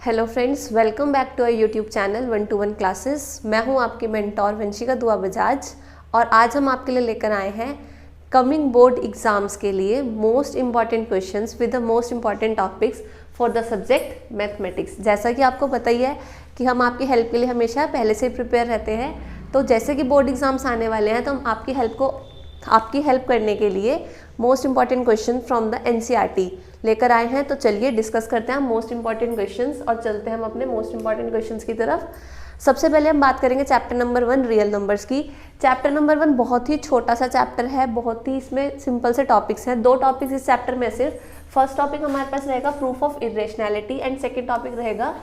Hello friends, welcome back to our YouTube channel 1-to-1 classes. मैं हूं आपकी mentor Vanshika दुआ बजाज और आज हम आपके लिए लेकर आए हैं कमिंग बोर्ड एग्जाम्स के लिए most important questions with the most important topics for the subject mathematics. जैसा कि आपको पता ही है कि हम आपकी हेल्प के लिए हमेशा पहले से प्रिपेयर रहते हैं। तो जैसे कि बोर्ड एग्जाम्स आने वाले हैं तो हम आपकी हेल्प करने के लिए most important question from the NCERT लेकर आए हैं। तो चलिए डिस्कस करते हैं मोस्ट इम्पॉर्टेंट क्वेश्चंस और चलते हैं हम अपने मोस्ट इम्पॉर्टेंट क्वेश्चंस की तरफ। सबसे पहले हम बात करेंगे चैप्टर नंबर 1 रियल नंबर्स की। चैप्टर नंबर 1 बहुत ही छोटा सा चैप्टर है, बहुत ही इसमें सिंपल से टॉपिक्स हैं। 2 टॉपिक्स इस चैप्टर में सिर्फ। फर्स्ट टॉपिक हमारे पास रहेगा proof of irrationality and second topic रहेगा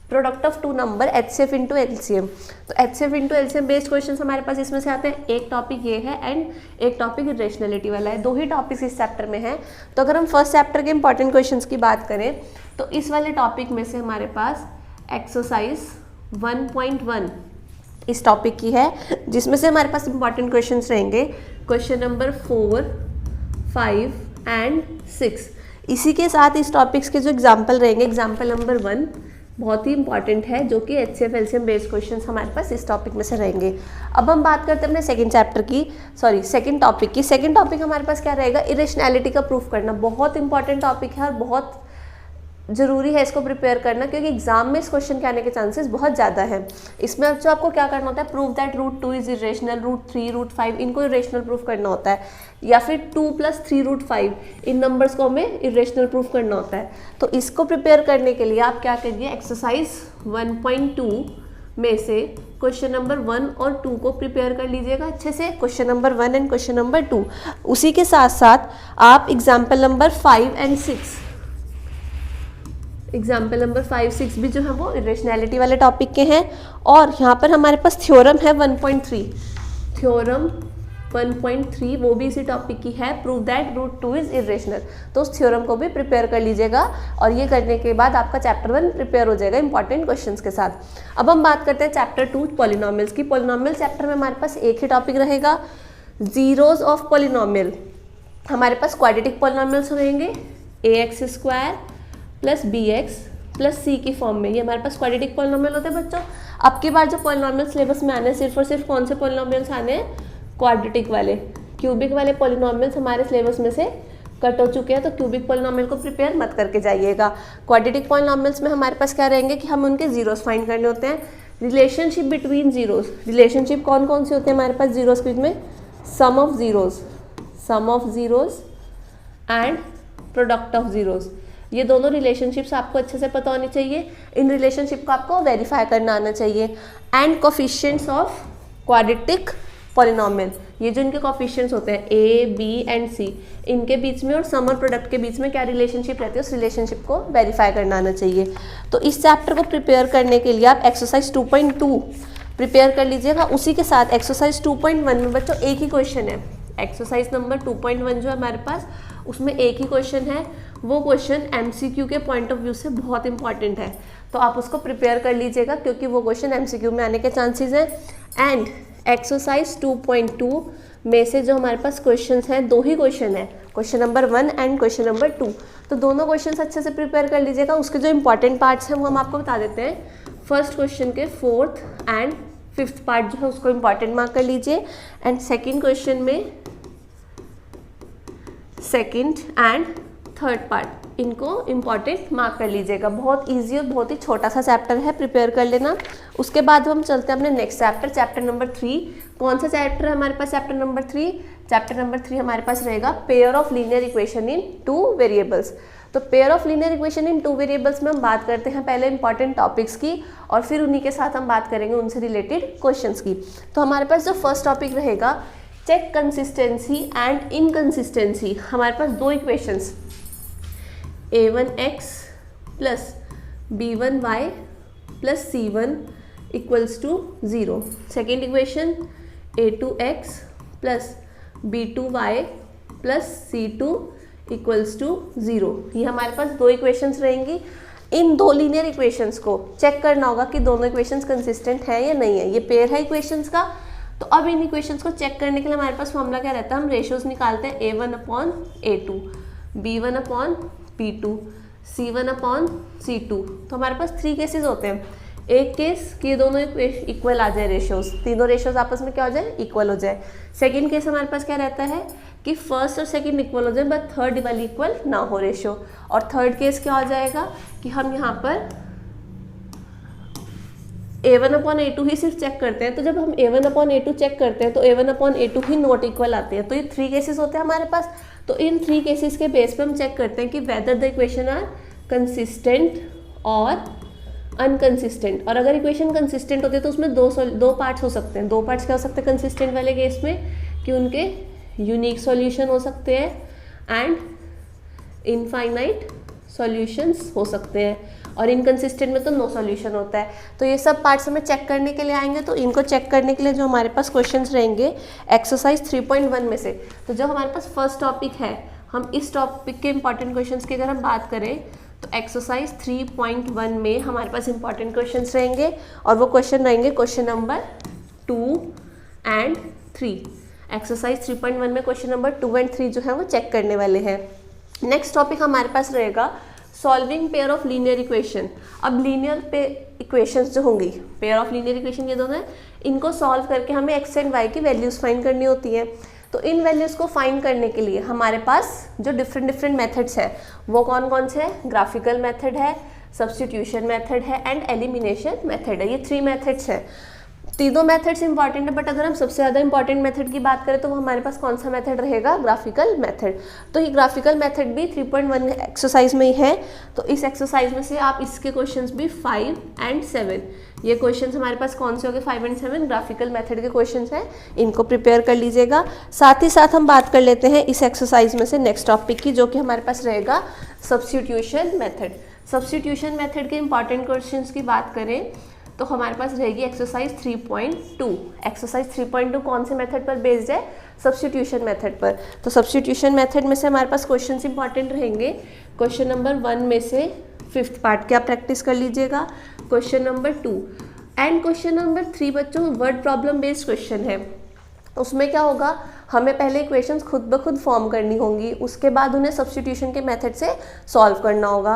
product of two number HCF into LCM. तो HCF into LCM based question हमारे पास इसमें से आते हैं। एक टॉपिक ये है एंड एक टॉपिक इरेशनैलिटी वाला है। 2 ही टॉपिक्स इस चैप्टर में हैं। तो अगर हम फर्स्ट चैप्टर के इंपॉर्टेंट क्वेश्चंस की बात करें तो इस वाले टॉपिक में से हमारे पास एक्सरसाइज 1.1 इस टॉपिक की है, जिसमें से हमारे पास इंपॉर्टेंट क्वेश्चंस रहेंगे क्वेश्चन नंबर 4, 5 एंड 6। इसी के साथ इस टॉपिक्स के जो एग्जाम्पल रहेंगे, एग्जाम्पल नंबर 1 बहुत ही इंपॉर्टेंट है जो कि एचसीएफ एलसीएम बेस्ड क्वेश्चंस हमारे पास इस टॉपिक में से रहेंगे। अब हम बात करते हैं अपने सेकंड टॉपिक की। सेकंड टॉपिक हमारे पास क्या रहेगा, इरेशनैलिटी का प्रूफ करना। बहुत इंपॉर्टेंट टॉपिक है और बहुत ज़रूरी है इसको प्रिपेयर करना, क्योंकि एग्जाम में इस क्वेश्चन के आने के चांसेस बहुत ज़्यादा है। इसमें जो आपको क्या करना होता है, प्रूव दैट √2 इज इरेशनल, √3, √5 इनको इरेशनल प्रूफ करना होता है, या फिर 2 + 3 √5 इन नंबर्स को हमें इरेशनल प्रूफ करना होता है। तो इसको प्रिपेयर करने के लिए आप क्या करिए, एक्सरसाइज 1.2 में से क्वेश्चन नंबर 1 और 2 को प्रिपेयर कर लीजिएगा अच्छे से, question number 1 and question number 2। उसी के साथ साथ आप example number 5 and 6 example number 5, 6 भी जो है वो इरेशनैलिटी वाले टॉपिक के हैं। और यहाँ पर हमारे पास थ्योरम है 1.3, थ्योरम 1.3 वो भी इसी टॉपिक की है, प्रूव दैट √2 इज इरेशनल। तो उस थ्योरम को भी प्रिपेयर कर लीजिएगा और ये करने के बाद आपका चैप्टर 1 प्रिपेयर हो जाएगा इंपॉर्टेंट क्वेश्चंस के साथ। अब हम बात करते हैं चैप्टर 2 पॉलिनोमियल्स की। पॉलिनोमियल चैप्टर में हमारे पास एक ही टॉपिक रहेगा, जीरोज ऑफ पॉलिनोमियल। हमारे पास क्वाड्रेटिक पॉलिनोमियल्स रहेंगे ax² + bx + c की फॉर्म में। ये हमारे पास क्वाड्रेटिक पॉलिनोमियल होते हैं बच्चों। अब की बार जो पॉलिनोमियल सिलेबस में आने हैं सिर्फ और सिर्फ कौन से पॉलिनोमियल्स आने हैं, क्वाड्रेटिक वाले। क्यूबिक वाले पॉलिनोमियल्स हमारे सिलेबस में से कट हो चुके हैं, तो क्यूबिक पॉलिनोमियल को प्रिपेयर मत करके जाइएगा। क्वाड्रेटिक पॉलिनोमियल्स में हमारे पास क्या रहेंगे कि हम उनके जीरोस फाइंड करने होते हैं। रिलेशनशिप बिटवीन जीरोस, रिलेशनशिप कौन कौन से होते हैं हमारे पास जीरोस के बीच में, sum of zeros and product of zeros. ये दोनों रिलेशनशिप्स आपको अच्छे से पता होनी चाहिए। इन रिलेशनशिप को आपको वेरीफाई करना आना चाहिए। And coefficients of quadratic polynomial, ये जो इनके कोफिशिएंट्स होते हैं a, b एंड c, इनके बीच में और सम और प्रोडक्ट के बीच में क्या रिलेशनशिप रहती है, उस रिलेशनशिप को वेरीफाई करना आना चाहिए। तो इस चैप्टर को प्रिपेयर करने के लिए आप एक्सरसाइज 2.2 प्रिपेयर कर लीजिएगा। उसी के साथ एक्सरसाइज 2.1 में बच्चों एक ही क्वेश्चन है। एक्सरसाइज नंबर 2.1 जो है हमारे पास, उसमें एक ही क्वेश्चन है। वो क्वेश्चन एमसीक्यू के पॉइंट ऑफ व्यू से बहुत इंपॉर्टेंट है, तो आप उसको प्रिपेयर कर लीजिएगा क्योंकि वो क्वेश्चन एमसीक्यू में आने के चांसेस हैं। एंड एक्सरसाइज 2.2 में से जो हमारे पास क्वेश्चंस हैं, 2 ही क्वेश्चन है, question number 1 and question number 2। तो दोनों क्वेश्चंस अच्छे से प्रिपेयर कर लीजिएगा। उसके जो इंपॉर्टेंट पार्ट्स हैं वो हम आपको बता देते हैं। फर्स्ट क्वेश्चन के 4th एंड 5th पार्ट जो है उसको इंपॉर्टेंट मार्क कर लीजिए। एंड सेकेंड क्वेश्चन में 2nd एंड 3rd पार्ट, इनको इंपॉर्टेंट मार्क कर लीजिएगा। बहुत इजी और बहुत ही छोटा सा चैप्टर है, प्रिपेयर कर लेना। उसके बाद हम चलते हैं अपने नेक्स्ट चैप्टर, चैप्टर नंबर 3। कौन सा चैप्टर है हमारे पास, चैप्टर नंबर 3? चैप्टर नंबर 3 हमारे पास रहेगा pair of linear equation in 2 variables. तो pair of linear equation in 2 variables में हम बात करते हैं पहले इंपॉर्टेंट टॉपिक्स की और फिर उन्हीं के साथ हम बात करेंगे उनसे रिलेटेड क्वेश्चंस की। तो हमारे पास जो फर्स्ट टॉपिक रहेगा, चेक कंसिस्टेंसी एंड इनकंसिस्टेंसी। हमारे पास 2 equations a1x + b1y + c1 = 0। Second equation a2x + b2y + c2 = 0। ये हमारे पास 2 इक्वेशंस रहेंगी। इन 2 लीनियर इक्वेशंस को चेक करना होगा कि दोनों इक्वेशंस कंसिस्टेंट है या नहीं है। ये पेयर है इक्वेशंस का। तो अब इन इक्वेशंस को चेक करने के लिए हमारे पास फॉर्मूला क्या रहता है, हम रेशियोज निकालते हैं a1/a2, b1/b2, C1/C2। तो हमारे पास 3 केसेस होते हैं। एक केस कि ये दोनों इक्वल आ जाए रेशियोज, तीनों रेशियोज आपस में क्या हो जाए, इक्वल हो जाए। सेकंड केस हमारे पास क्या रहता है कि फर्स्ट और सेकंड इक्वल हो जाए बट थर्ड वाली इक्वल ना हो रेशियो। और थर्ड केस क्या हो जाएगा कि हम यहाँ पर A1/A2 ही सिर्फ चेक करते हैं। तो जब हम A1/A2 चेक करते हैं तो A1/A2 ही नॉट इक्वल आते हैं। तो ये 3 केसेस होते हैं हमारे पास। तो इन 3 केसेस के बेस पे हम चेक करते हैं कि whether the equation are consistent और अनकंसिस्टेंट। और अगर इक्वेशन कंसिस्टेंट होती है तो उसमें दो पार्ट्स हो सकते हैं। 2 पार्ट्स क्या हो सकते हैं कंसिस्टेंट वाले केस में कि उनके यूनिक सॉल्यूशन हो सकते हैं एंड इनफाइनाइट सॉल्यूशंस हो सकते हैं, और इनकंसिस्टेंट में तो नो सॉल्यूशन होता है। तो ये सब पार्ट्स हमें चेक करने के लिए आएंगे। तो इनको चेक करने के लिए जो हमारे पास क्वेश्चंस रहेंगे एक्सरसाइज 3.1 में से, तो जो हमारे पास फर्स्ट टॉपिक है, हम इस टॉपिक के इंपॉर्टेंट क्वेश्चंस की अगर हम बात करें तो एक्सरसाइज 3.1 में हमारे पास इंपॉर्टेंट क्वेश्चंस रहेंगे, और वो क्वेश्चन रहेंगे क्वेश्चन नंबर 2 एंड 3। एक्सरसाइज 3.1 में क्वेश्चन नंबर 2 एंड 3 जो है वो चेक करने वाले हैं। नेक्स्ट टॉपिक हमारे पास रहेगा solving pair of linear equation. अब लीनियर पे इक्वेशंस जो होंगी, पेयर ऑफ लीनियर इक्वेशन ये दोनों है, इनको सॉल्व करके हमें एक्स एंड वाई की वैल्यूज़ फाइंड करनी होती है। तो इन वैल्यूज़ को फाइंड करने के लिए हमारे पास जो डिफरेंट मेथड्स है वो कौन कौन से हैं, ग्राफिकल मेथड है, सब्स्टिट्यूशन मेथड है एंड एलिमिनेशन मेथड है। ये 3 मेथड्स हैं। तीनों मेथड्स इंपॉर्टेंट है, बट अगर हम सबसे ज़्यादा इंपॉर्टेंट मेथड की बात करें तो वो हमारे पास कौन सा मेथड रहेगा, ग्राफिकल मेथड। तो ये ग्राफिकल मेथड भी 3.1 एक्सरसाइज में ही है। तो इस एक्सरसाइज में से आप इसके क्वेश्चंस भी 5 एंड 7, ये क्वेश्चंस हमारे पास कौन से हो गए, 5 एंड 7 ग्राफिकल मेथड के क्वेश्चंस हैं, इनको प्रिपेयर कर लीजिएगा। साथ ही साथ हम बात कर लेते हैं इस एक्सरसाइज में से नेक्स्ट टॉपिक की, जो कि हमारे पास रहेगा सब्स्टिट्यूशन मेथड। सब्स्टिट्यूशन मेथड के इंपॉर्टेंट क्वेश्चंस की बात करें तो हमारे पास रहेगी एक्सरसाइज 3.2। एक्सरसाइज 3.2 कौन से मेथड पर बेस्ड है, सब्स्टिट्यूशन मेथड पर। तो सब्स्टिट्यूशन मेथड में से हमारे पास क्वेश्चंस इंपॉर्टेंट रहेंगे। क्वेश्चन नंबर 1 में से 5th पार्ट की आप प्रैक्टिस कर लीजिएगा, question number 2 and question number 3 बच्चों वर्ड प्रॉब्लम बेस्ड क्वेश्चन है। उसमें क्या होगा, हमें पहले इक्वेशंस खुद ब खुद फॉर्म करनी होंगी, उसके बाद उन्हें सब्स्टिट्यूशन के मेथड से सॉल्व करना होगा।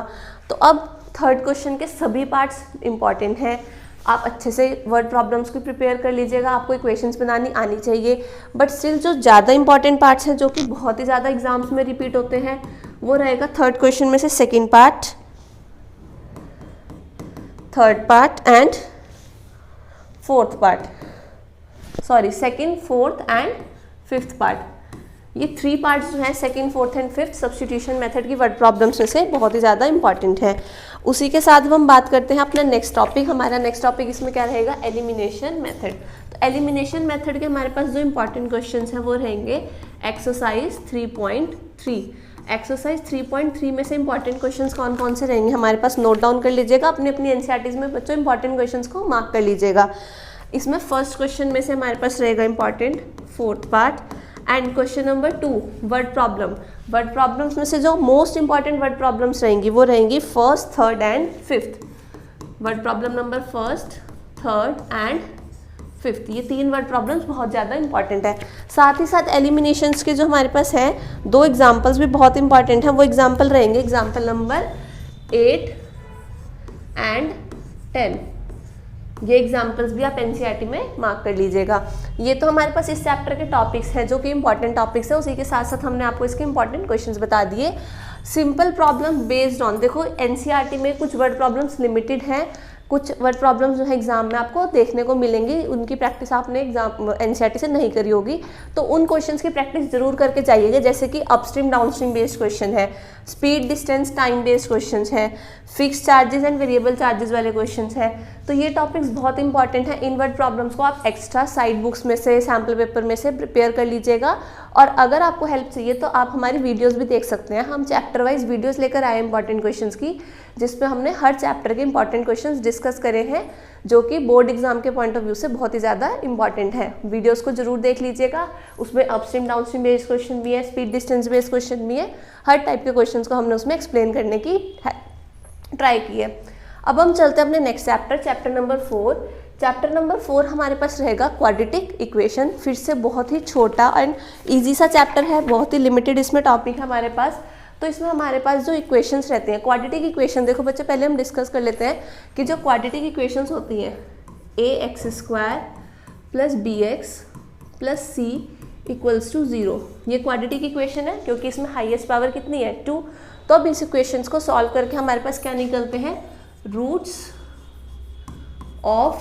तो अब थर्ड क्वेश्चन के सभी पार्ट्स इंपॉर्टेंट हैं। आप अच्छे से वर्ड प्रॉब्लम्स को प्रिपेयर कर लीजिएगा, आपको इक्वेशंस बनानी आनी चाहिए। बट स्टिल जो ज़्यादा इंपॉर्टेंट पार्ट्स हैं, जो कि बहुत ही ज़्यादा एग्जाम्स में रिपीट होते हैं, वो रहेगा थर्ड क्वेश्चन में से second part, third part and fourth part, sorry second, fourth and fifth part. ये 3 पार्ट्स जो हैं second, fourth and fifth substitution method की वर्ड प्रॉब्लम्स में से बहुत ही ज़्यादा इंपॉर्टेंट है। उसी के साथ हम बात करते हैं अपना नेक्स्ट टॉपिक। हमारा नेक्स्ट टॉपिक इसमें क्या रहेगा, एलिमिनेशन मेथड। तो एलिमिनेशन मेथड के हमारे पास जो इंपॉर्टेंट क्वेश्चंस हैं वो रहेंगे एक्सरसाइज 3.3। एक्सरसाइज 3.3 में से इंपॉर्टेंट क्वेश्चंस कौन कौन से रहेंगे हमारे पास, नोट डाउन कर लीजिएगा अपनी अपनी एनसीईआरटीज़ में बच्चों, इंपॉर्टेंट क्वेश्चंस को मार्क कर लीजिएगा। इसमें फर्स्ट क्वेश्चन में से हमारे पास रहेगा important fourth part and question number 2 word problem. Word problems में से जो मोस्ट इंपॉर्टेंट वर्ड प्रॉब्लम्स रहेंगी वो रहेंगी first, third and fifth. Word problem number first, third and fifth, ये 3 वर्ड प्रॉब्लम्स बहुत ज़्यादा इंपॉर्टेंट है। साथ ही साथ एलिमिनेशंस के जो हमारे पास हैं 2 एग्जाम्पल्स भी बहुत इंपॉर्टेंट हैं। वो एग्जाम्पल रहेंगे एग्जाम्पल नंबर 8 एंड 10। ये एग्जाम्पल्स भी आप एनसीईआरटी में मार्क कर लीजिएगा। ये तो हमारे पास इस चैप्टर के टॉपिक्स हैं जो कि इंपॉर्टेंट टॉपिक्स है। उसी के साथ साथ हमने आपको इसके इंपॉर्टेंट क्वेश्चंस बता दिए। सिंपल प्रॉब्लम बेस्ड ऑन, देखो एनसीईआरटी में कुछ वर्ड प्रॉब्लम्स लिमिटेड हैं, कुछ वर्ड प्रॉब्लम्स जो है एग्जाम में आपको देखने को मिलेंगी, उनकी प्रैक्टिस आपने एग्जाम एनसीईआरटी से नहीं करी होगी, तो उन क्वेश्चंस की प्रैक्टिस जरूर करके जाइएगा। जैसे कि अपस्ट्रीम डाउनस्ट्रीम बेस्ड क्वेश्चन है, speed distance time based question है, fix charges and variable charges वाले क्वेश्चन है। तो ये टॉपिक्स बहुत इंपॉर्टेंट है। इन वर्ड प्रॉब्लम्स को आप एक्स्ट्रा साइड बुक्स में से, सैम्पल पेपर में से प्रिपेयर कर लीजिएगा। और अगर आपको हेल्प चाहिए तो आप हमारी वीडियोस भी देख सकते हैं। हम चैप्टर वाइज वीडियोस लेकर आए इंपॉर्टेंट क्वेश्चंस की, जिसमें हमने हर चैप्टर के इंपॉर्टेंट क्वेश्चंस डिस्कस करे हैं, जो कि बोर्ड एग्जाम के पॉइंट ऑफ व्यू से बहुत ही ज़्यादा इंपॉर्टेंट है। वीडियोस को जरूर देख लीजिएगा, उसमें अपस्ट्रीम डाउनस्ट्रीम बेस्ड क्वेश्चन भी है, स्पीड डिस्टेंस बेस्ड क्वेश्चन भी है, हर टाइप के क्वेश्चंस को हमने उसमें एक्सप्लेन करने की ट्राई की है। अब हम चलते हैं अपने next chapter, chapter number 4। Chapter number 4 हमारे पास रहेगा क्वाड्रेटिक इक्वेशन। फिर से बहुत ही छोटा एंड ईजी सा चैप्टर है, बहुत ही लिमिटेड इसमें टॉपिक है हमारे पास। तो इसमें हमारे पास जो इक्वेशंस रहती हैं, क्वाड्रेटिक इक्वेशन, देखो बच्चे पहले हम डिस्कस कर लेते हैं कि जो क्वाड्रेटिक इक्वेशंस होती हैं ax² + bx + c = 0, ये क्वाड्रेटिक इक्वेशन है क्योंकि इसमें हाईएस्ट पावर कितनी है 2। तो अब इस इक्वेशंस को सॉल्व करके हमारे पास क्या निकलते हैं, रूट्स ऑफ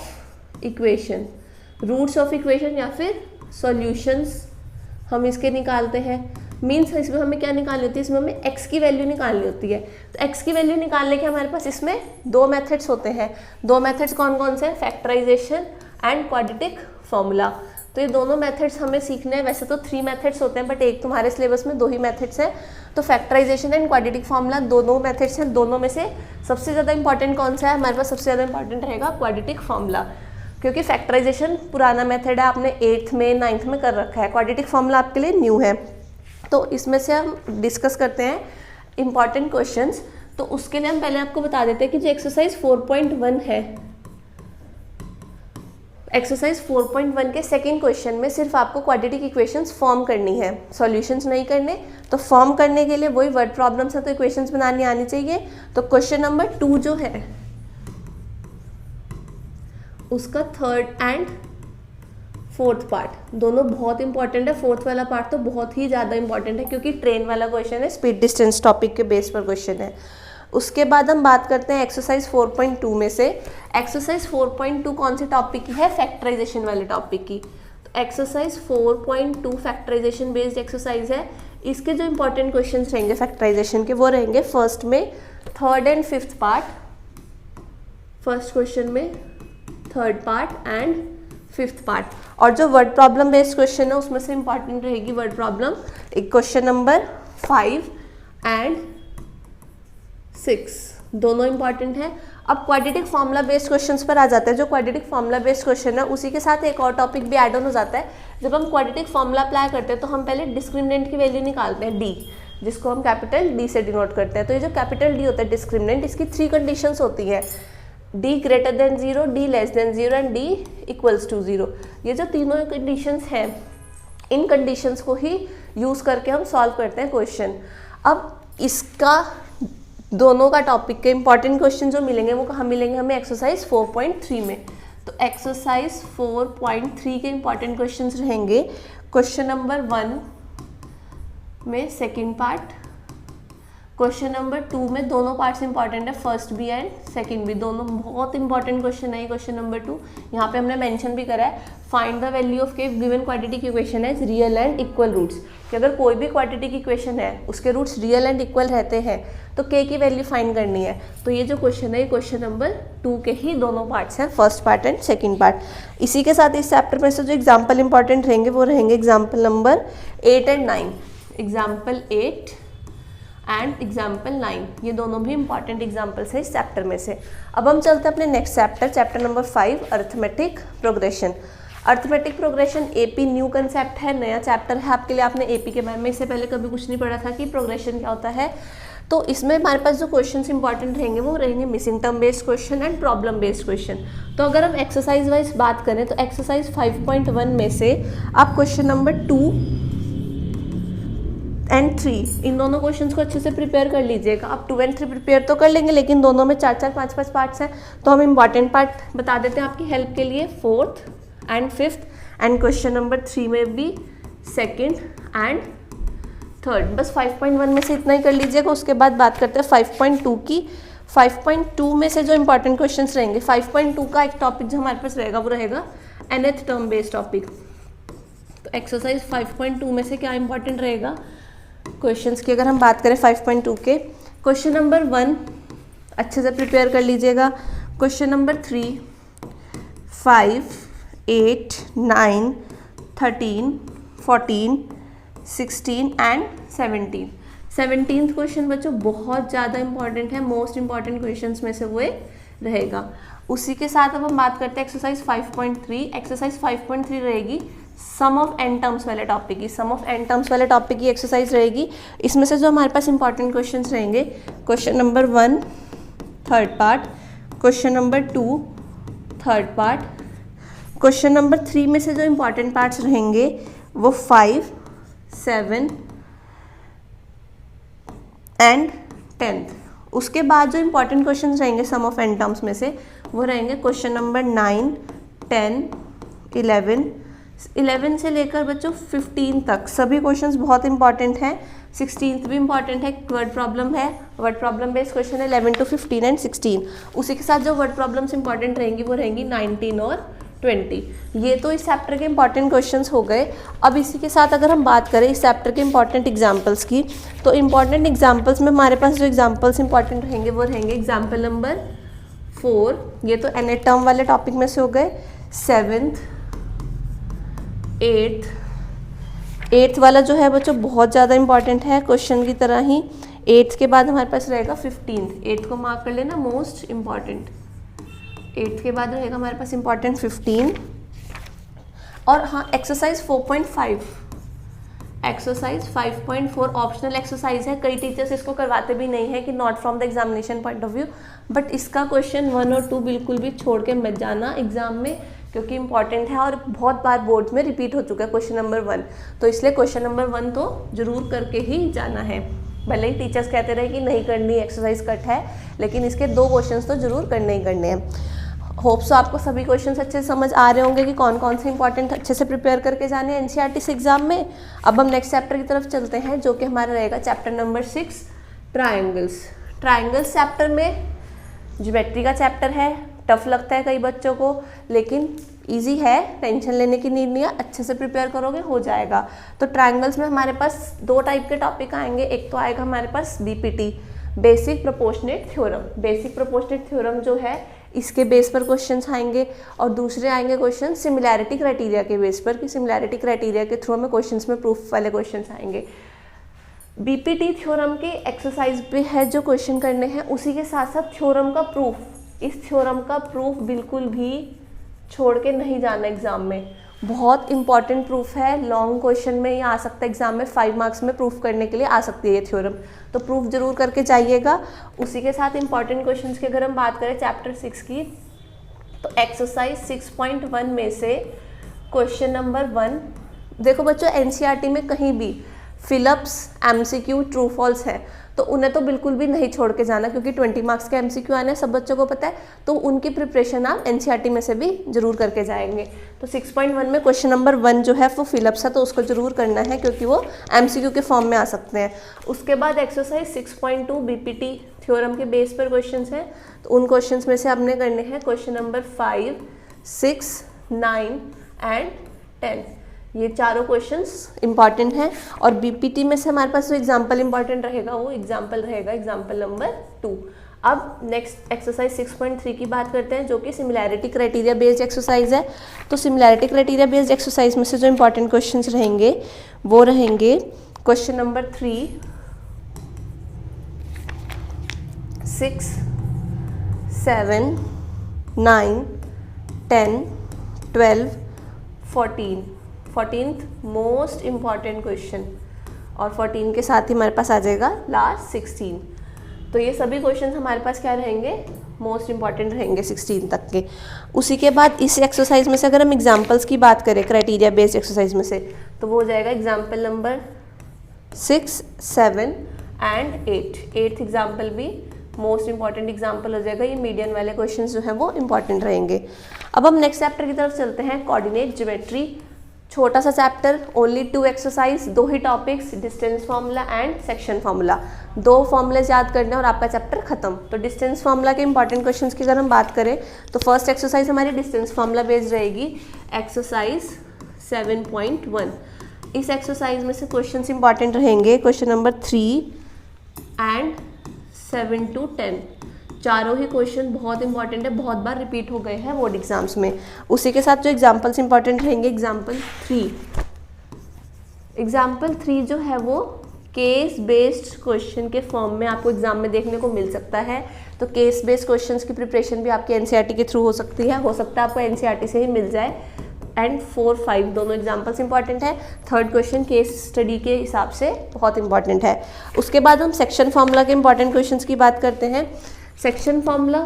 इक्वेशन, या फिर सॉल्यूशंस हम इसके निकालते हैं। मीन्स इसमें हमें क्या निकालनी होती है, इसमें हमें x की वैल्यू निकालनी होती है। तो x की वैल्यू निकालने के हमारे पास इसमें दो मेथड्स होते हैं। दो मेथड्स कौन कौन से हैं, फैक्टराइजेशन एंड क्वाड्रेटिक फॉर्मूला। तो ये दोनों मेथड्स हमें सीखने हैं। वैसे तो 3 मेथड्स होते हैं बट एक तुम्हारे सिलेबस में 2 ही मेथड्स हैं। तो फैक्टराइजेशन एंड क्वाड्रेटिक फॉर्मूला दोनों मेथड्स हैं। दोनों में से सबसे ज़्यादा इंपॉर्टेंट कौन सा है, हमारे पास सबसे ज़्यादा इंपॉर्टेंट रहेगा क्वाड्रेटिक फॉर्मूला, क्योंकि फैक्टराइजेशन पुराना मेथड है, आपने 8th में 9th में कर रखा है। क्वाड्रेटिक फॉर्मूला आपके लिए न्यू है। तो इसमें से हम डिस्कस करते हैं इंपॉर्टेंट क्वेश्चंस। तो उसके लिए हम पहले आपको बता देते हैं कि जो एक्सरसाइज 4.1 है, एक्सरसाइज 4.1 के सेकंड क्वेश्चन में सिर्फ आपको क्वाड्रेटिक इक्वेशंस फॉर्म करनी है, सॉल्यूशंस नहीं करने। तो फॉर्म करने के लिए वही वर्ड प्रॉब्लम्स है, तो इक्वेशंस बनानी आनी चाहिए। तो क्वेश्चन नंबर 2 जो है उसका 3rd एंड 4th पार्ट दोनों बहुत इंपॉर्टेंट है। 4th वाला पार्ट तो बहुत ही ज़्यादा इंपॉर्टेंट है क्योंकि ट्रेन वाला क्वेश्चन है, स्पीड डिस्टेंस टॉपिक के बेस पर क्वेश्चन है। उसके बाद हम बात करते हैं एक्सरसाइज 4.2 में से। एक्सरसाइज 4.2 कौन से टॉपिक की है, फैक्टराइजेशन वाले टॉपिक की। तो एक्सरसाइज 4.2 फैक्टराइजेशन बेस्ड एक्सरसाइज है। इसके जो इंपॉर्टेंट क्वेश्चन रहेंगे फैक्टराइजेशन के वो रहेंगे फर्स्ट में 3rd and 5th part, first question में 3rd part and 5th part. और जो वर्ड प्रॉब्लम बेस्ड क्वेश्चन है उसमें से इंपॉर्टेंट रहेगी वर्ड प्रॉब्लम, एक क्वेश्चन नंबर 5 एंड 6, दोनों इंपॉर्टेंट है। अब क्वाड्रेटिक फॉर्मूला बेस्ड क्वेश्चंस पर आ जाता है। जो क्वाड्रेटिक फॉर्मूला बेस्ड क्वेश्चन है उसी के साथ एक और टॉपिक भी ऐड ऑन हो जाता है। जब हम क्वाड्रेटिक फॉर्मूला अप्लाई करते हैं तो हम पहले डिस्क्रिमिनेंट की वैल्यू निकालते हैं d, जिसको हम कैपिटल D से डिनोट करते हैं। तो ये जो कैपिटल D होता है डिस्क्रिमिनेंट, इसकी 3 कंडीशंस होती हैं, d greater than 0, d less than 0 and d equals to 0। ये जो तीनों कंडीशंस हैं, इन कंडीशंस को ही यूज़ करके हम सॉल्व करते हैं क्वेश्चन। अब इसका दोनों का टॉपिक के इंपॉर्टेंट क्वेश्चन जो मिलेंगे वो कहाँ मिलेंगे हमें, एक्सरसाइज 4.3 में। तो एक्सरसाइज 4.3 के इंपॉर्टेंट क्वेश्चंस रहेंगे क्वेश्चन नंबर 1 में सेकंड पार्ट, क्वेश्चन नंबर 2 में दोनों पार्ट्स इंपॉर्टेंट है, फर्स्ट भी एंड सेकंड भी, दोनों बहुत इंपॉर्टेंट क्वेश्चन है। क्वेश्चन नंबर 2 यहाँ पे हमने मेंशन भी करा है, find the value of k given quadratic equation as real and equal roots, कि अगर कोई भी क्वाड्रेटिक इक्वेशन है उसके रूट्स रियल एंड इक्वल रहते हैं तो के की वैल्यू फाइंड करनी है। तो ये जो क्वेश्चन है ये क्वेश्चन नंबर 2 के ही दोनों पार्ट्स हैं, first part and second part. इसी के साथ इस चैप्टर में से जो एग्जाम्पल इंपॉर्टेंट रहेंगे वो रहेंगे example number 8 and 9, example 8 and example 9, ये दोनों भी इंपॉर्टेंट एग्जाम्पल्स हैं इस चैप्टर में से। अब हम चलते हैं अपने next chapter, chapter number 5, arithmetic progression. Arithmetic progression AP new concept है, नया चैप्टर है आपके लिए। आपने एपी के बारे में इससे पहले कभी कुछ नहीं पढ़ा था कि प्रोग्रेशन क्या होता है। तो इसमें हमारे पास जो क्वेश्चंस इंपॉर्टेंट रहेंगे वो रहेंगे missing term based question and problem based question. तो अगर हम एक्सरसाइज वाइज बात करें तो एक्सरसाइज 5.1 में से आप क्वेश्चन नंबर 2 एंड 3 इन दोनों क्वेश्चंस को अच्छे से प्रिपेयर कर लीजिएगा। आप 2 एंड 3 प्रिपेयर तो कर लेंगे लेकिन दोनों में 4-4, 5-5 पार्ट्स हैं, तो हम इंपॉर्टेंट पार्ट बता देते हैं आपकी हेल्प के लिए, 4th and 5th and question number 3 में भी 2nd एंड 3rd। बस 5.1 में से इतना ही कर लीजिएगा। उसके बाद बात करते हैं 5.2 की। 5.2 में से जो इंपॉर्टेंट क्वेश्चंस रहेंगे, 5.2 का एक टॉपिक जो हमारे पास रहेगा वो रहेगा nth टर्म बेस्ड टॉपिक। तो एक्सरसाइज 5.2 में से क्या इंपॉर्टेंट रहेगा क्वेश्चंस की, अगर हम बात करें 5.2 के, क्वेश्चन नंबर 1 अच्छे से प्रिपेयर कर लीजिएगा, question number 3, 5, 8, 9, 13, 14, 16 and 17। 17th question बच्चों बहुत ज़्यादा इंपॉर्टेंट है, मोस्ट इंपॉर्टेंट क्वेश्चंस में से वो एक रहेगा। उसी के साथ अब हम बात करते हैं एक्सरसाइज 5.3। एक्सरसाइज 5.3 रहेगी सम ऑफ एन टर्म्स वाले टॉपिक की, सम ऑफ एन टर्म्स वाले टॉपिक की एक्सरसाइज रहेगी। इसमें से जो हमारे पास इंपॉर्टेंट क्वेश्चंस रहेंगे, question number 1 3rd part, question number 2 3rd part, question number 3 में से जो इंपॉर्टेंट पार्ट्स रहेंगे वो 5, 7 एंड 10th। उसके बाद जो इंपॉर्टेंट क्वेश्चन रहेंगे सम ऑफ एन टर्म्स में से, वो रहेंगे क्वेश्चन नंबर 9, 10, 11 से लेकर बच्चों 15 तक सभी क्वेश्चंस बहुत इंपॉर्टेंट हैं। 16th भी इंपॉर्टेंट है, वर्ड प्रॉब्लम है, वर्ड प्रॉब्लम बेस्ड क्वेश्चन है 11 to 15 एंड 16। उसी के साथ जो वर्ड प्रॉब्लम्स इंपॉर्टेंट रहेंगी वो रहेंगी 19 और 20। ये तो इस चैप्टर के इंपॉर्टेंट क्वेश्चंस हो गए। अब इसी के साथ अगर हम बात करें इस चैप्टर के इंपॉर्टेंट एग्जाम्पल्स की, तो इंपॉर्टेंट एग्जाम्पल्स में हमारे पास जो एग्जाम्पल्स इंपॉर्टेंट रहेंगे वो रहेंगे एग्जाम्पल नंबर 4, ये तो एन टर्म वाले टॉपिक में से हो गए। 7th, 8th वाला जो है बच्चों बहुत ज़्यादा इंपॉर्टेंट है क्वेश्चन की तरह ही। 8th के बाद हमारे पास रहेगा 15th, 8th को मार्क कर लेना मोस्ट इम्पॉर्टेंट। 8th के बाद रहेगा हमारे पास इंपॉर्टेंट 15। और हाँ, एक्सरसाइज 4.5, एक्सरसाइज 5.4 ऑप्शनल एक्सरसाइज है। कई टीचर्स इसको करवाते भी नहीं है कि not from the examination point of view, but इसका क्वेश्चन 1 और 2 बिल्कुल भी छोड़ के मत जाना एग्जाम में, क्योंकि इंपॉर्टेंट है और बहुत बार बोर्ड में रिपीट हो चुका है क्वेश्चन नंबर 1, तो इसलिए क्वेश्चन नंबर 1 तो जरूर करके ही जाना है। भले ही टीचर्स कहते रहे कि नहीं करनी, एक्सरसाइज कट है, लेकिन इसके 2 क्वेश्चंस तो जरूर करने ही करने हैं। होप्स आपको सभी क्वेश्चंस अच्छे से समझ आ रहे होंगे कि कौन कौन से इंपॉर्टेंट अच्छे से प्रिपेयर करके जाने हैं एनसीईआरटी से एग्जाम में। अब हम नेक्स्ट चैप्टर की तरफ चलते हैं, जो कि हमारा रहेगा chapter number 6, triangles. Triangles chapter में ज्योमेट्री का चैप्टर है, टफ लगता है कई बच्चों को, लेकिन इजी है, टेंशन लेने की नीड नहीं है, अच्छे से प्रिपेयर करोगे हो जाएगा। तो ट्रायंगल्स में हमारे पास 2 टाइप के टॉपिक आएंगे। एक तो आएगा हमारे पास BPT, basic proportionate theorem. Basic proportionate theorem जो है इसके बेस पर क्वेश्चंस आएंगे, और दूसरे आएंगे क्वेश्चन सिमिलैरिटी क्राइटेरिया के बेस पर, कि सिमिलैरिटी क्राइटेरिया के थ्रू हमें क्वेश्चंस में प्रूफ वाले क्वेश्चंस आएंगे। बीपीटी थ्योरम के एक्सरसाइज पे है जो क्वेश्चन करने हैं, उसी के साथ साथ थ्योरम का प्रूफ, इस थ्योरम का प्रूफ बिल्कुल भी छोड़ के नहीं जाना एग्जाम में। बहुत इंपॉर्टेंट प्रूफ है, लॉन्ग क्वेश्चन में ये आ सकता है एग्जाम में, 5 मार्क्स में प्रूफ करने के लिए आ सकती है ये थ्योरम, तो प्रूफ जरूर करके जाइएगा। उसी के साथ इंपॉर्टेंट क्वेश्चंस की अगर हम बात करें चैप्टर 6 की, तो एक्सरसाइज 6.1 में से क्वेश्चन नंबर 1, देखो बच्चों एनसीईआरटी में कहीं भी फिलअप्स, एमसीक्यू, ट्रू फॉल्स है, तो उन्हें तो बिल्कुल भी नहीं छोड़ के जाना, क्योंकि 20 मार्क्स के एमसीक्यू आने हैं, सब बच्चों को पता है, तो उनकी प्रिपरेशन आप एनसीईआरटी में से भी जरूर करके जाएंगे। तो 6.1 में क्वेश्चन नंबर 1 जो है वो फिलअप्स है, तो उसको जरूर करना है, क्योंकि वो एमसीक्यू के फॉर्म में आ सकते हैं। उसके बाद एक्सरसाइज 6.2 बीपीटी थ्योरम के बेस पर क्वेश्चन हैं, तो उन क्वेश्चन में से हमने करने हैं क्वेश्चन नंबर 5, 6, 9 एंड 10। ये चारों क्वेश्चंस इंपॉर्टेंट हैं, और बीपीटी में से हमारे पास जो एग्जाम्पल इंपॉर्टेंट रहेगा वो एग्जाम्पल रहेगा एग्जाम्पल नंबर 2। अब नेक्स्ट एक्सरसाइज 6.3 की बात करते हैं, जो कि सिमिलैरिटी क्राइटेरिया बेस्ड एक्सरसाइज है। तो सिमिलैरिटी क्राइटेरिया बेस्ड एक्सरसाइज में से जो इंपॉर्टेंट क्वेश्चंस रहेंगे वो रहेंगे question number 3, 6, 7, 9, 10, 12, 14th most important question, और 14 के साथ ही हमारे पास आ जाएगा लास्ट 16। तो ये सभी क्वेश्चन हमारे पास क्या रहेंगे, मोस्ट इम्पॉर्टेंट रहेंगे 16 तक के। उसी के बाद इस एक्सरसाइज में से अगर हम एग्जाम्पल्स की बात करें क्राइटेरिया बेस्ड एक्सरसाइज में से, तो वो हो जाएगा example number 6, 7 and 8। 8th example भी मोस्ट इंपॉर्टेंट एग्जाम्पल हो जाएगा। ये मीडियन वाले क्वेश्चंस जो हैं वो इंपॉर्टेंट रहेंगे। अब हम नेक्स्ट चैप्टर की तरफ चलते हैं, कोऑर्डिनेट ज्योमेट्री। छोटा सा chapter, only 2 exercise, 2 he topics, distance formula and section formula. 2 formulas याद करने और आपका चैप्टर खत्म। तो डिस्टेंस फार्मूला के इंपॉर्टेंट क्वेश्चंस की अगर हम बात करें, तो फर्स्ट एक्सरसाइज हमारी डिस्टेंस फार्मूला बेस्ड रहेगी, एक्सरसाइज 7.1। इस एक्सरसाइज में से क्वेश्चंस इंपॉर्टेंट रहेंगे क्वेश्चन नंबर 3 एंड 7 to 10। चारों ही क्वेश्चन बहुत इंपॉर्टेंट है, बहुत बार रिपीट हो गए हैं बोर्ड एग्जाम्स में। उसी के साथ जो एग्जाम्पल्स इंपॉर्टेंट रहेंगे, एग्जाम्पल 3 जो है वो केस बेस्ड क्वेश्चन के फॉर्म में आपको एग्जाम में देखने को मिल सकता है। तो केस बेस्ड क्वेश्चंस की प्रिपरेशन भी आपके एनसीईआरटी के थ्रू हो सकती है, हो सकता है आपको एनसीईआरटी से ही मिल जाए। एंड 4, 5 दोनों एग्जाम्पल्स इंपॉर्टेंट है। थर्ड क्वेश्चन केस स्टडी के हिसाब से बहुत इंपॉर्टेंट है। उसके बाद हम सेक्शन फार्मूला के इंपॉर्टेंट क्वेश्चंस की बात करते हैं। Section formula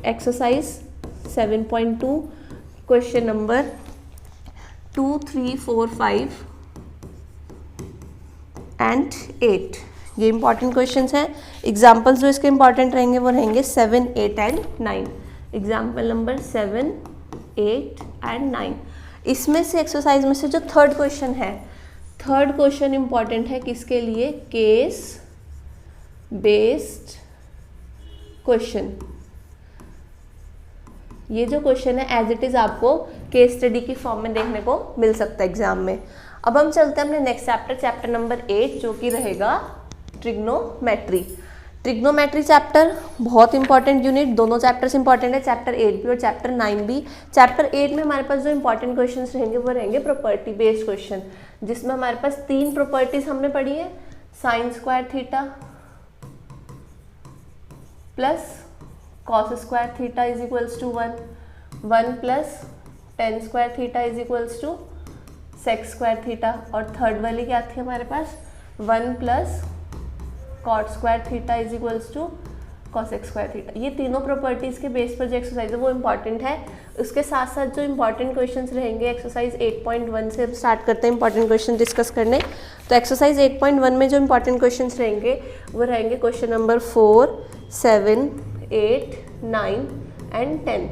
exercise 7.2 question number 2, 3, 4, 5 and 8। ये इंपॉर्टेंट क्वेश्चंस हैं। एग्जाम्पल्स जो इसके इंपॉर्टेंट रहेंगे वो रहेंगे 7, 8 एंड 9। Example number 7, 8 and 9। इसमें से एक्सरसाइज में से जो थर्ड क्वेश्चन है, थर्ड क्वेश्चन इंपॉर्टेंट है किसके लिए? Case based question. ये जो क्वेश्चन है एज इट इज़ आपको केस स्टडी की फॉर्म में देखने को मिल सकता है एग्जाम में। अब हम चलते हैं अपने नेक्स्ट चैप्टर, चैप्टर नंबर 8, जो कि रहेगा ट्रिग्नोमेट्री। ट्रिग्नोमेट्री चैप्टर बहुत इंपॉर्टेंट यूनिट, दोनों चैप्टर्स इंपॉर्टेंट है, चैप्टर 8 भी और चैप्टर 9 भी। चैप्टर 8 में हमारे पास जो इंपॉर्टेंट क्वेश्चंस रहेंगे वो रहेंगे प्रॉपर्टी बेस्ड क्वेश्चन, जिसमें हमारे पास 3 प्रॉपर्टीज हमने पढ़ी है, sine square theta plus cos square theta is equals to 1 plus tan square theta is equals to sec square theta, और थर्ड वाली क्या थी हमारे पास? 1 plus cot square theta is equals to cosec square theta. ये तीनों properties के base पर जो एक्सरसाइज है वो इंपॉर्टेंट है। उसके साथ साथ जो इंपॉर्टेंट क्वेश्चंस रहेंगे, एक्सरसाइज 8.1 से हम स्टार्ट करते हैं इंपॉर्टेंट क्वेश्चन डिस्कस करने। तो एक्सरसाइज 8.1 में जो इंपॉर्टेंट क्वेश्चंस रहेंगे वो रहेंगे क्वेश्चन नंबर 4, 7, 8, 9 एंड 10।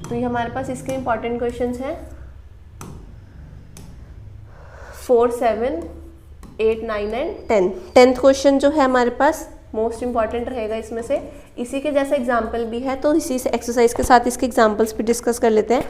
तो ये हमारे पास इसके इंपॉर्टेंट क्वेश्चंस हैं 4, 7, 8, 9 एंड 10। 10th क्वेश्चन जो है हमारे पास मोस्ट इंपॉर्टेंट रहेगा इसमें से। इसी के जैसा एग्जाम्पल भी है, तो इसी से एक्सरसाइज के साथ इसके एग्जाम्पल्स भी डिस्कस कर लेते हैं।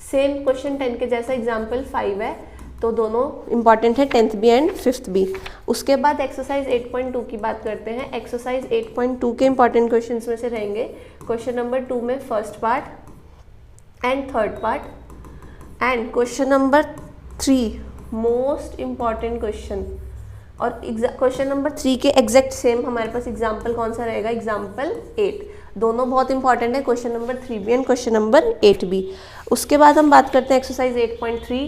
सेम क्वेश्चन 10 के जैसा एग्जाम्पल 5 है, तो दोनों इंपॉर्टेंट है, 10th भी एंड 5th भी। उसके बाद एक्सरसाइज 8.2 की बात करते हैं। एक्सरसाइज 8.2 के इंपॉर्टेंट क्वेश्चन में से रहेंगे क्वेश्चन नंबर 2 में first part and third part, and question number 3 most important question. और क्वेश्चन नंबर 3 के एग्जैक्ट सेम हमारे पास एग्जाम्पल कौन सा रहेगा? एग्जाम्पल 8। दोनों बहुत इंपॉर्टेंट है, क्वेश्चन नंबर 3 भी एंड क्वेश्चन नंबर 8 भी। उसके बाद हम बात करते हैं एक्सरसाइज 8.3।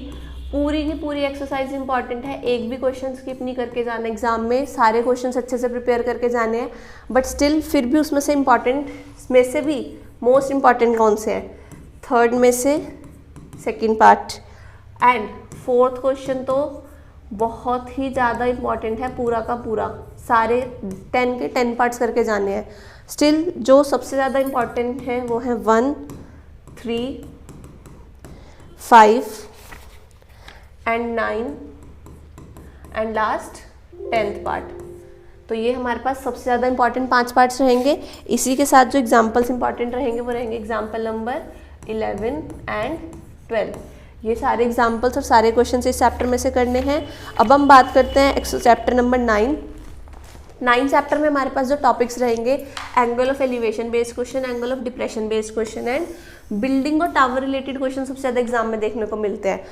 पूरी की पूरी एक्सरसाइज इंपॉर्टेंट है, एक भी क्वेश्चन स्किप नहीं करके जाना एग्जाम में, सारे क्वेश्चन अच्छे से प्रिपेयर करके जाने हैं। बट स्टिल फिर भी उसमें से इंपॉर्टेंट में से भी मोस्ट इंपॉर्टेंट कौन से हैं? थर्ड में से second part and fourth question तो बहुत ही ज़्यादा इम्पॉर्टेंट है, पूरा का पूरा सारे 10 के 10 पार्ट्स करके जाने हैं। स्टिल जो सबसे ज़्यादा इम्पॉर्टेंट है वो है 1, 3, 5 and 9 and last 10th part. तो ये हमारे पास सबसे ज़्यादा इंपॉर्टेंट 5 पार्ट्स रहेंगे। इसी के साथ जो एग्जाम्पल्स इंपॉर्टेंट रहेंगे वो रहेंगे एग्जाम्पल नंबर 11 एंड 12। ये सारे एग्जाम्पल्स और सारे क्वेश्चन इस चैप्टर में से करने हैं। अब हम बात करते हैं चैप्टर नंबर 9 चैप्टर में हमारे पास जो टॉपिक्स रहेंगे, angle of elevation based question, angle of depression based question and building और टावर रिलेटेड क्वेश्चन सबसे ज़्यादा एग्जाम में देखने को मिलते हैं।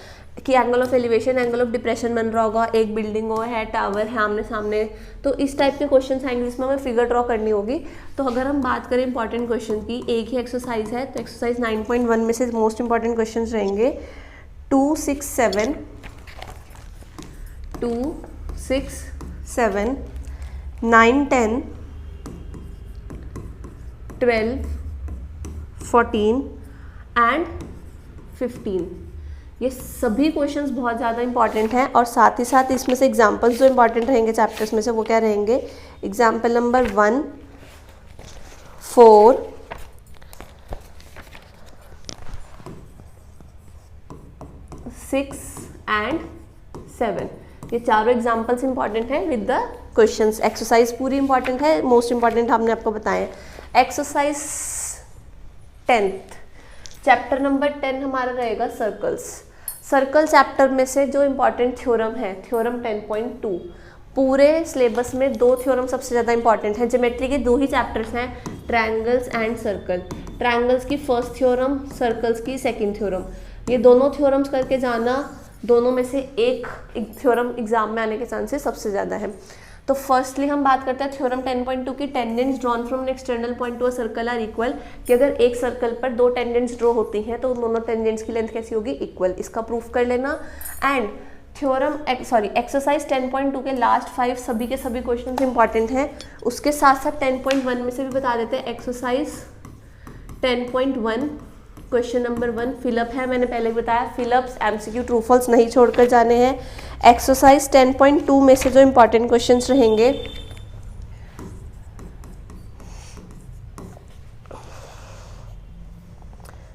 कि angle of elevation, angle of depression बन रहा होगा, एक बिल्डिंग हो है, टावर है आमने सामने, तो इस टाइप के क्वेश्चन आएंगे जिसमें हमें फिगर ड्रॉ करनी होगी। तो अगर हम बात करें इंपॉर्टेंट क्वेश्चन की, एक ही एक्सरसाइज है, तो एक्सरसाइज 9.1 में से मोस्ट इंपॉर्टेंट क्वेश्चन रहेंगे 2, 6, 7, 9, 10, 12, 14 एंड 15। ये सभी क्वेश्चंस बहुत ज़्यादा इंपॉर्टेंट हैं, और साथ ही साथ इसमें से एग्जाम्पल्स जो इंपॉर्टेंट रहेंगे चैप्टर्स में से वो क्या रहेंगे? Example number 1, 4, 6 and 7। ये चारों एग्जाम्पल्स इंपॉर्टेंट हैं विद द क्वेश्चंस। एक्सरसाइज पूरी इंपॉर्टेंट है, मोस्ट इंपॉर्टेंट हमने आपको बताए। एक्सरसाइज 10th चैप्टर नंबर 10 हमारा रहेगा सर्कल्स। सर्कल चैप्टर में से जो इम्पॉर्टेंट थ्योरम है, थ्योरम 10.2। पूरे सिलेबस में 2 थ्योरम सबसे ज़्यादा इंपॉर्टेंट हैं। ज्योमेट्री के 2 ही चैप्टर्स हैं, ट्रायंगल्स एंड सर्कल। ट्रायंगल्स की फर्स्ट थ्योरम, सर्कल्स की सेकंड थ्योरम। ये दोनों थ्योरम्स करके जाना, दोनों में से एक थ्योरम एग्जाम में आने के चांसेस सबसे ज़्यादा है। तो फर्स्टली हम बात करते हैं थ्योरम 10.2 की, tangents drawn from an external point to a circle are equal. कि अगर एक सर्कल पर 2 टेंजेंट्स ड्रॉ होती हैं तो उन दोनों टेंजेंट्स की लेंथ कैसी होगी? इक्वल। इसका प्रूफ कर लेना। एंड एक्सरसाइज 10.2 के लास्ट 5 सभी के सभी क्वेश्चन इंपॉर्टेंट हैं। उसके साथ साथ 10.1 में से भी बता देते हैं। एक्सरसाइज 10.1 क्वेश्चन नंबर 1 फिलअप है, मैंने पहले बताया फिलअप्स एमसीक्यू ट्रू फॉल्स नहीं छोड़कर जाने हैं। एक्सरसाइज 10.2 में से जो इंपॉर्टेंट क्वेश्चंस रहेंगे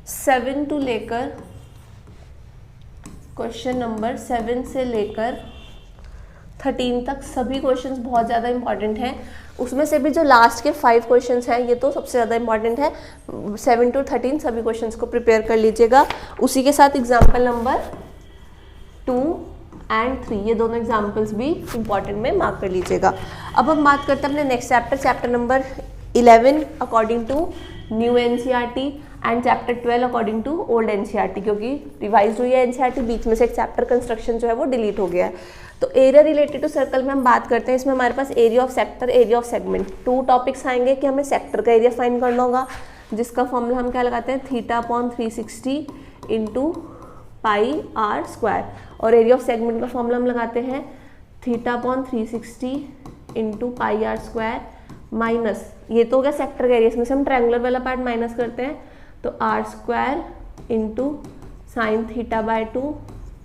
7 to लेकर क्वेश्चन नंबर 7 से लेकर 13 तक सभी क्वेश्चंस बहुत ज़्यादा इंपॉर्टेंट हैं। उसमें से भी जो लास्ट के 5 क्वेश्चंस हैं ये तो सबसे ज़्यादा इंपॉर्टेंट है। 7 to 13 सभी क्वेश्चंस को प्रिपेयर कर लीजिएगा। उसी के साथ एग्जाम्पल नंबर 2 एंड 3 ये दोनों एग्जाम्पल्स भी इंपॉर्टेंट में मार्क कर लीजिएगा। अब हम बात करते हैं अपने next chapter number 11 according to new NCERT and chapter 12 according to old NCERT, क्योंकि रिवाइज हुई है एनसीईआरटी, बीच में से एक चैप्टर कंस्ट्रक्शन जो है वो डिलीट हो गया है। तो एरिया रिलेटेड टू सर्कल में हम बात करते हैं। इसमें हमारे पास area of sector, area of segment, 2 topics आएंगे कि हमें सेक्टर का एरिया फाइंड करना होगा, जिसका फॉर्मूला हम क्या लगाते हैं, θ/360 इंटू πr², और एरिया ऑफ सेगमेंट का फॉर्मूला हम लगाते हैं θ/360 इंटू πr² माइनस, ये तो हो गया सेक्टर का एरिया, इसमें से हम ट्रायंगुलर वाला पार्ट माइनस करते हैं, तो r² इंटू sin θ/2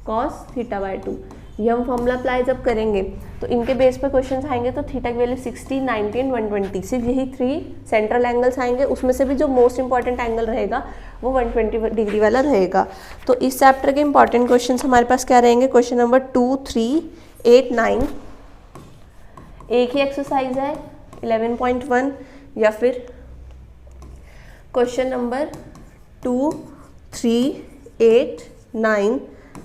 cos θ/2। ये हम फॉर्मूला अप्लाई जब करेंगे तो इनके बेस पर क्वेश्चन आएंगे। तो थीटा की वैल्यू 60, 90 एंड 120, सिर्फ यही 3 सेंट्रल एंगल्स आएंगे। उसमें से भी जो मोस्ट इंपॉर्टेंट एंगल रहेगा वो 120 डिग्री वाला रहेगा। तो इस चैप्टर के इंपॉर्टेंट क्वेश्चन हमारे पास क्या रहेंगे, क्वेश्चन नंबर 2, 3, 8, 9। एक ही एक्सरसाइज है 11.1, या फिर क्वेश्चन नंबर 2, 3, 8, 9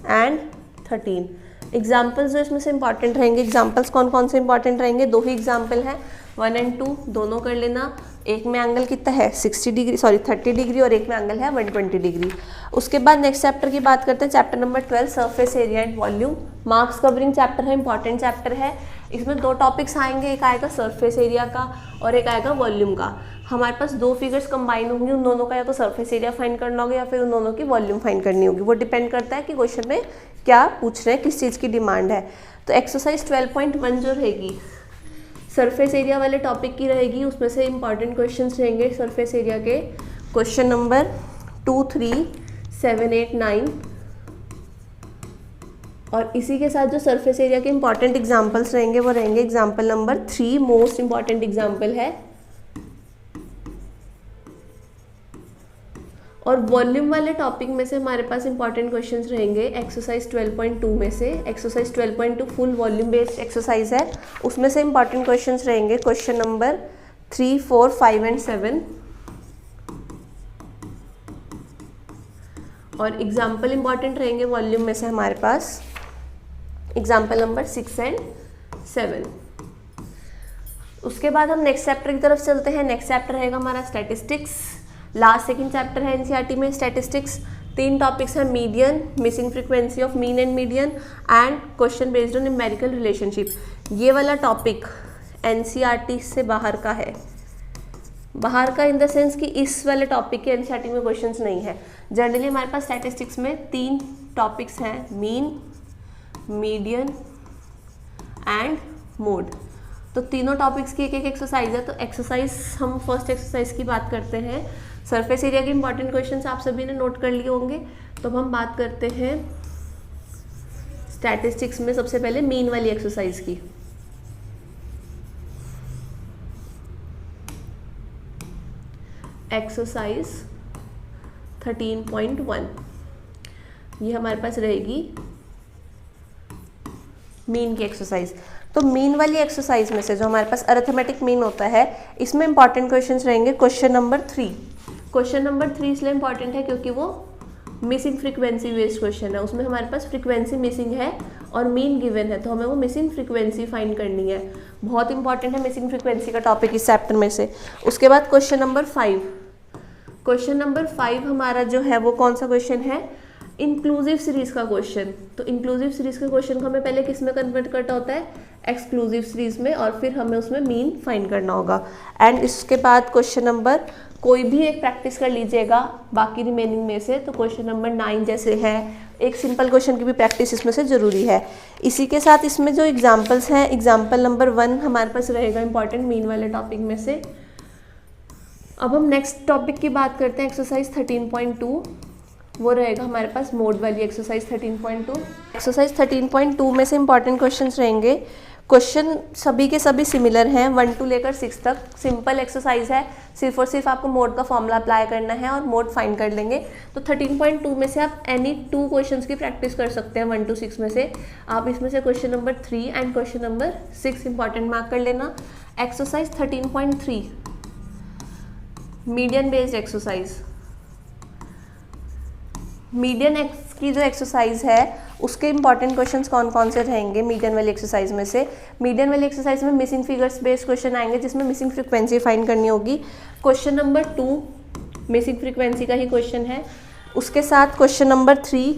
एंड 13। एग्जाम्पल्स जो इसमें से इंपॉर्टेंट रहेंगे, एग्जाम्पल्स कौन कौन से इंपॉर्टेंट रहेंगे, 2 ही एग्जाम्पल हैं, 1 एंड 2 दोनों कर लेना। एक में एंगल कितना है 30 डिग्री और एक में एंगल है 120 डिग्री। उसके बाद नेक्स्ट चैप्टर की बात करते हैं, chapter number 12 surface area and volume. Marks covering chapter है, इंपॉर्टेंट चैप्टर है। इसमें 2 टॉपिक्स आएंगे, एक आएगा सरफेस एरिया का और एक आएगा वॉल्यूम का। हमारे पास 2 फिगर्स कंबाइन होंगी, उन दोनों का या तो सरफेस एरिया फाइंड करना होगा या फिर उन दोनों की वॉल्यूम फाइंड करनी होगी। वो डिपेंड करता है कि क्वेश्चन में क्या पूछ रहे हैं, किस चीज़ की डिमांड है। तो एक्सरसाइज 12.1 जो रहेगी सरफेस एरिया वाले टॉपिक की रहेगी। उसमें से इंपॉर्टेंट क्वेश्चंस रहेंगे सरफेस एरिया के, क्वेश्चन नंबर 2, 3, 7, 8, 9। और इसी के साथ जो सरफेस एरिया के इंपॉर्टेंट एग्जाम्पल्स रहेंगे वो रहेंगे example number 3, most important example है। और वॉल्यूम वाले टॉपिक में से हमारे पास इंपॉर्टेंट क्वेश्चंस रहेंगे एक्सरसाइज 12.2 में से। Exercise 12.2 full volume based exercise है, उसमें से इंपॉर्टेंट क्वेश्चंस रहेंगे क्वेश्चन नंबर 3, 4, 5 एंड 7। और एग्जाम्पल इंपॉर्टेंट रहेंगे वॉल्यूम में से हमारे पास एग्जाम्पल नंबर 6 एंड 7। उसके बाद हम नेक्स्ट चैप्टर की तरफ चलते हैं। नेक्स्ट चैप्टर रहेगा हमारा स्टैटिस्टिक्स, लास्ट सेकंड चैप्टर है एनसीईआरटी में स्टैटिस्टिक्स। 3 टॉपिक्स हैं, median, missing frequency of mean and median and question based on numerical relationship. ये वाला टॉपिक एनसीईआरटी से बाहर का है, बाहर का इन द सेंस कि इस वाले टॉपिक के एनसीईआरटी में क्वेश्चंस नहीं है। जनरली हमारे पास स्टैटिस्टिक्स में 3 टॉपिक्स हैं, मीन, मीडियन एंड मोड। तो तीनों टॉपिक्स की एक एक एक्सरसाइज है। तो एक्सरसाइज हम फर्स्ट एक्सरसाइज की बात करते हैं। सरफेस एरिया के इंपॉर्टेंट क्वेश्चंस आप सभी ने नोट कर लिए होंगे। तो हम बात करते हैं स्टैटिस्टिक्स में सबसे पहले मीन वाली एक्सरसाइज की। एक्सरसाइज 13.1 ये हमारे पास रहेगी मीन की एक्सरसाइज। तो मीन वाली एक्सरसाइज में से जो हमारे पास अरिथमेटिक मीन होता है, इसमें इंपॉर्टेंट क्वेश्चंस रहेंगे क्वेश्चन नंबर 3। क्वेश्चन नंबर 3 इसलिए इंपॉर्टेंट है क्योंकि वो मिसिंग फ्रीक्वेंसी बेस्ड क्वेश्चन है। उसमें हमारे पास फ्रीक्वेंसी मिसिंग है और मीन गिवन है, तो हमें वो मिसिंग फ्रीक्वेंसी फाइंड करनी है। बहुत इंपॉर्टेंट है मिसिंग फ्रीक्वेंसी का टॉपिक इस चैप्टर में से। उसके बाद क्वेश्चन नंबर 5। क्वेश्चन नंबर 5 हमारा जो है वो कौन सा क्वेश्चन है, इंक्लूसिव सीरीज का क्वेश्चन। तो इंक्लूसिव सीरीज के क्वेश्चन को हमें पहले किस में कन्वर्ट करना होता है, एक्सक्लूसिव सीरीज में, और फिर हमें उसमें मीन फाइंड करना होगा। एंड इसके बाद क्वेश्चन नंबर कोई भी एक प्रैक्टिस कर लीजिएगा बाकी रिमेनिंग में से। तो क्वेश्चन नंबर 9 जैसे है, एक सिंपल क्वेश्चन की भी प्रैक्टिस इसमें से ज़रूरी है। इसी के साथ इसमें जो एग्जाम्पल्स हैं, एग्जाम्पल नंबर 1 हमारे पास रहेगा इंपॉर्टेंट मीन वाले टॉपिक में से। अब हम नेक्स्ट टॉपिक की बात करते हैं, एक्सरसाइज 13.2। वो रहेगा हमारे पास मोड वाली एक्सरसाइज 13.2। एक्सरसाइज 13.2 में से इंपॉर्टेंट क्वेश्चंस रहेंगे क्वेश्चन सभी के सभी सिमिलर हैं, 1 to लेकर 6 तक। सिंपल एक्सरसाइज है, सिर्फ और सिर्फ आपको मोड का फॉर्मूला अप्लाई करना है और मोड फाइंड कर लेंगे। तो 13.2 में से आप एनी 2 क्वेश्चंस की प्रैक्टिस कर सकते हैं 1 to 6 में से। आप इसमें से question number 3 and question number 6 important mark कर लेना। Exercise 13.3 median based exercise. Median x की जो एक्सरसाइज है उसके इंपॉर्टेंट क्वेश्चंस कौन कौन से रहेंगे मीडियन वाली एक्सरसाइज में से। मीडियन वाली एक्सरसाइज में मिसिंग फिगर्स बेस्ड क्वेश्चन आएंगे जिसमें मिसिंग फ्रीक्वेंसी फाइंड करनी होगी। क्वेश्चन नंबर 2 मिसिंग फ्रीक्वेंसी का ही क्वेश्चन है। उसके साथ question number 3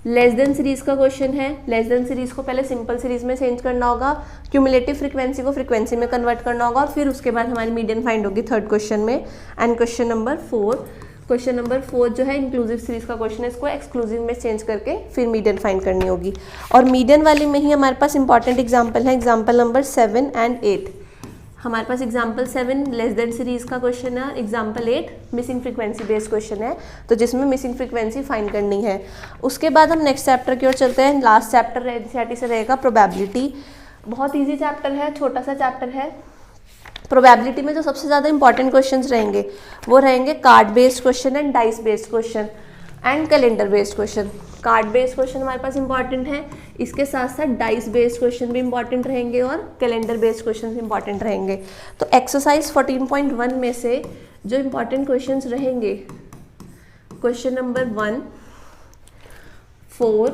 less than series का क्वेश्चन है। लेस देन सीरीज को पहले सिंपल सीरीज में चेंज करना होगा, क्यूमुलेटिव फ्रीक्वेंसी को फ्रीक्वेंसी में कन्वर्ट करना होगा और फिर उसके बाद हमारी मीडियन फाइंड होगी थर्ड क्वेश्चन में। एंड क्वेश्चन नंबर 4 जो है इंक्लूसिव सीरीज का क्वेश्चन है, इसको एक्सक्लूसिव में चेंज करके फिर मीडियन फाइंड करनी होगी। और मीडियन वाली में ही हमारे पास इंपॉर्टेंट एग्जाम्पल है, एग्जाम्पल नंबर 7 एंड 8। हमारे पास एग्जाम्पल 7 लेस देन सीरीज का क्वेश्चन है, example 8 missing frequency based question है, तो जिसमें मिसिंग फ्रीक्वेंसी फाइंड करनी है। उसके बाद हम नेक्स्ट चैप्टर की ओर चलते हैं। लास्ट चैप्टर एनसीईआरटी से रहेगा प्रोबेबिलिटी। बहुत ईजी चैप्टर है, छोटा सा चैप्टर है। प्रोबेबिलिटी में जो सबसे ज़्यादा इंपॉर्टेंट क्वेश्चंस रहेंगे वो रहेंगे card based question and dice based question and calendar based question. Card based question हमारे पास इंपॉर्टेंट है, इसके साथ साथ डाइस बेस्ड क्वेश्चन भी इंपॉर्टेंट रहेंगे और कैलेंडर बेस्ड क्वेश्चन इंपॉर्टेंट रहेंगे। तो एक्सरसाइज 14.1 में से जो इंपॉर्टेंट क्वेश्चंस रहेंगे, क्वेश्चन नंबर 1, 4,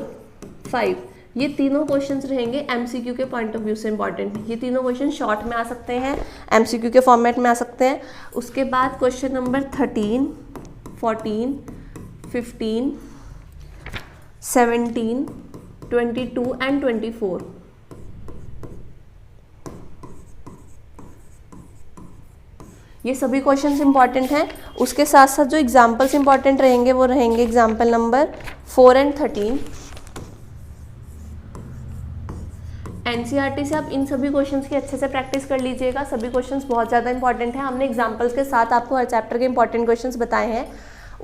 5, ये तीनों क्वेश्चंस रहेंगे एमसीक्यू के पॉइंट ऑफ व्यू से इंपॉर्टेंट। ये तीनों क्वेश्चन शॉर्ट में आ सकते हैं, एमसीक्यू के फॉर्मेट में आ सकते हैं। उसके बाद क्वेश्चन नंबर 13, 14, 15, 17, 22 एंड 24। ये सभी क्वेश्चंस इंपॉर्टेंट हैं। उसके साथ साथ जो एग्जाम्पल्स इंपॉर्टेंट रहेंगे वो रहेंगे एग्जाम्पल नंबर 4 एंड 13। एनसीईआरटी से आप इन सभी क्वेश्चंस की अच्छे से प्रैक्टिस कर लीजिएगा। सभी क्वेश्चंस बहुत ज़्यादा इंपॉर्टेंट हैं। हमने एग्जाम्पल्स के साथ आपको हर चैप्टर के इंपॉर्टेंट क्वेश्चंस बताए हैं।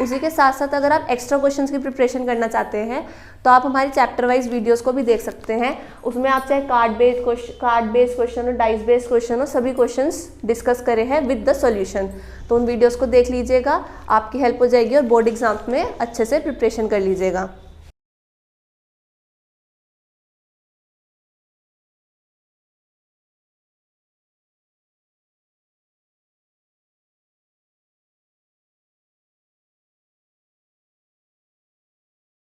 उसी के साथ साथ अगर आप एक्स्ट्रा क्वेश्चंस की प्रिपरेशन करना चाहते हैं तो आप हमारी चैप्टर वाइज वीडियोस को भी देख सकते हैं। उसमें आप चाहे कार्ड बेस्ड क्वेश्चन हो, डाइस बेस्ड क्वेश्चन हो, सभी क्वेश्चंस डिस्कस करे हैं विद द सॉल्यूशन। तो उन वीडियोज़ को देख लीजिएगा, आपकी हेल्प हो जाएगी और बोर्ड एग्जाम में अच्छे से प्रिपरेशन कर लीजिएगा।